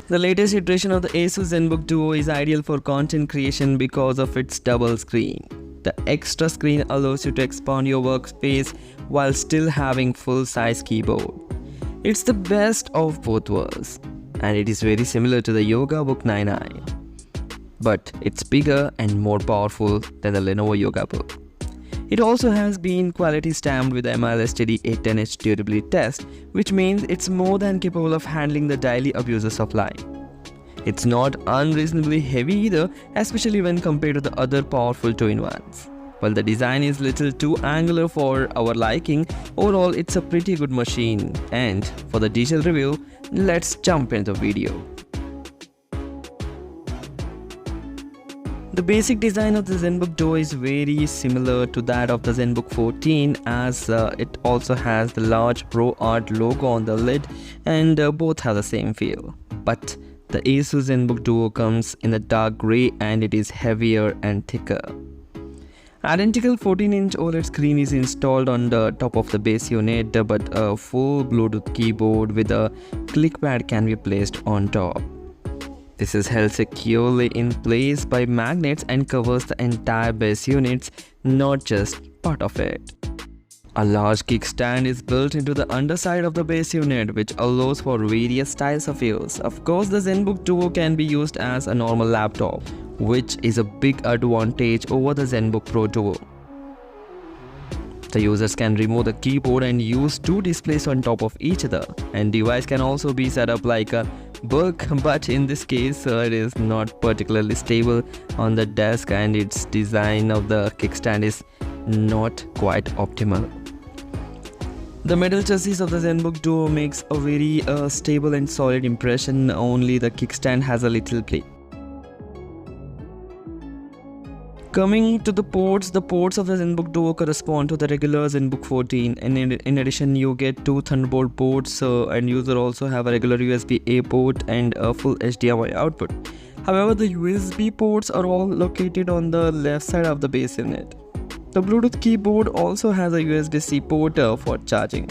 The latest iteration of the Asus Zenbook Duo is ideal for content creation because of its double screen. The extra screen allows you to expand your workspace while still having full-size keyboard. It's the best of both worlds, and it is very similar to the YogaBook 9i. But it's bigger and more powerful than the Lenovo YogaBook. It also has been quality stamped with MILSTD 810H durability test, which means it's more than capable of handling the daily abuses of life. It's not unreasonably heavy either, especially when compared to the other powerful 2-in-1s. While the design is little too angular for our liking, overall it's a pretty good machine. And for the detailed review, let's jump into the video. The basic design of the Zenbook Duo is very similar to that of the Zenbook 14, as it also has the large Pro Art logo on the lid, and both have the same feel. But the Asus Zenbook Duo comes in a dark grey and it is heavier and thicker. Identical 14-inch OLED screen is installed on the top of the base unit, but a full Bluetooth keyboard with a click pad can be placed on top. This is held securely in place by magnets and covers the entire base unit, not just part of it. A large kickstand is built into the underside of the base unit, which allows for various styles of use. Of course, the Zenbook Duo can be used as a normal laptop, which is a big advantage over the Zenbook Pro Duo. The users can remove the keyboard and use two displays on top of each other, and device can also be set up like a book, but in this case it is not particularly stable on the desk, and its design of the kickstand is not quite optimal. The metal chassis of the Zenbook Duo makes a very stable and solid impression, only the kickstand has a little play. Coming to the ports of the Zenbook Duo correspond to the regular Zenbook 14, and in addition you get two Thunderbolt ports, and user also have a regular USB-A port and a full HDMI output. However, the USB ports are all located on the left side of the base unit. The Bluetooth keyboard also has a USB-C port for charging,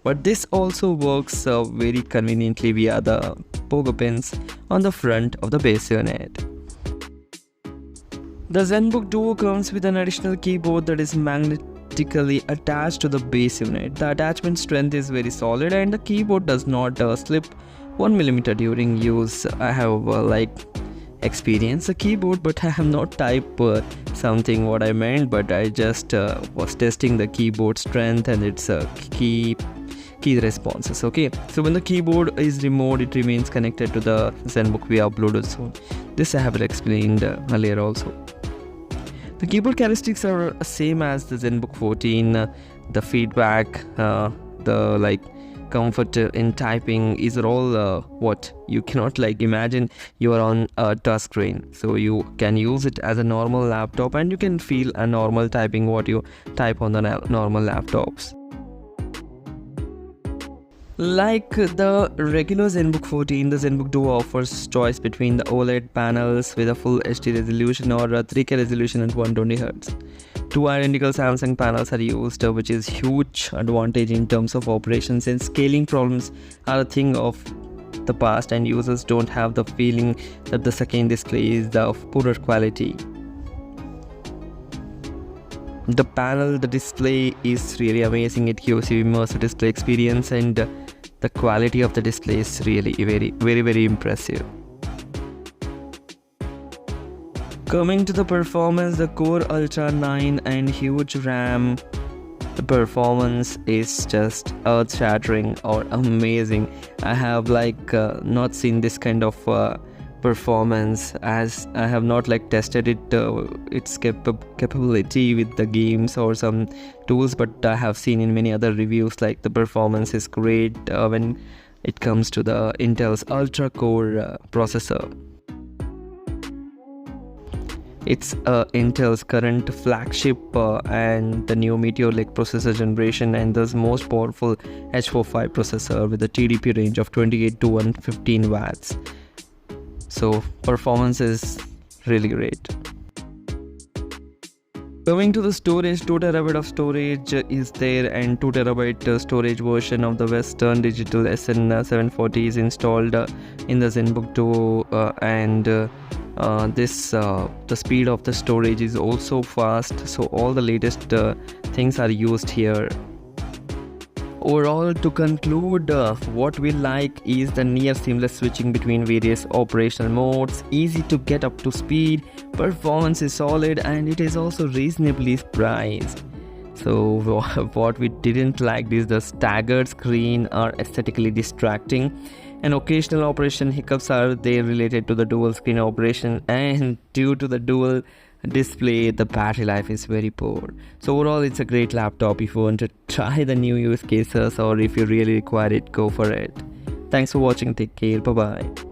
but this also works very conveniently via the pogo pins on the front of the base unit. The Zenbook Duo comes with an additional keyboard that is magnetically attached to the base unit. The attachment strength is very solid and the keyboard does not slip 1mm during use. I have experienced the keyboard, but I have not typed something what I meant, but I just was testing the keyboard strength and its key responses. Okay, so when the keyboard is removed, it remains connected to the Zenbook via Bluetooth. So this I have explained earlier also. The keyboard characteristics are same as the Zenbook 14. The feedback, the comfort in typing is all what you cannot imagine you are on a touch screen. So you can use it as a normal laptop and you can feel a normal typing what you type on the normal laptops. Like the regular Zenbook 14, the Zenbook Duo offers choice between the OLED panels with a full HD resolution or a 3K resolution at 120Hz. Two identical Samsung panels are used, which is huge advantage in terms of operations, and scaling problems are a thing of the past and users don't have the feeling that the second display is of poorer quality. The display is really amazing. It gives you immersive display experience, and the quality of the display is really very impressive. Coming to the performance, the Core Ultra 9 and huge RAM, the performance is just earth-shattering or amazing. I have not seen this kind of performance, as I have not tested its capability with the games or some tools, but I have seen in many other reviews the performance is great when it comes to the Intel's Ultra Core processor. It's Intel's current flagship and the new Meteor Lake processor generation, and the most powerful H45 processor with a TDP range of 28 to 115 watts. So performance is really great. Coming to the storage, 2 terabyte of storage is there, and 2 terabyte storage version of the Western Digital SN740 is installed in the Zenbook Duo, and the speed of the storage is also fast, so all the latest things are used here. Overall, to conclude, what we like is the near seamless switching between various operational modes, easy to get up to speed, performance is solid, and it is also reasonably priced. So what we didn't like is the staggered screen are aesthetically distracting, and occasional operation hiccups are there related to the dual screen operation, and due to the dual display the battery life is very poor. So overall, it's a great laptop. If you want to try the new use cases, or if you really require it, go for it. Thanks for watching. Take care. Bye bye.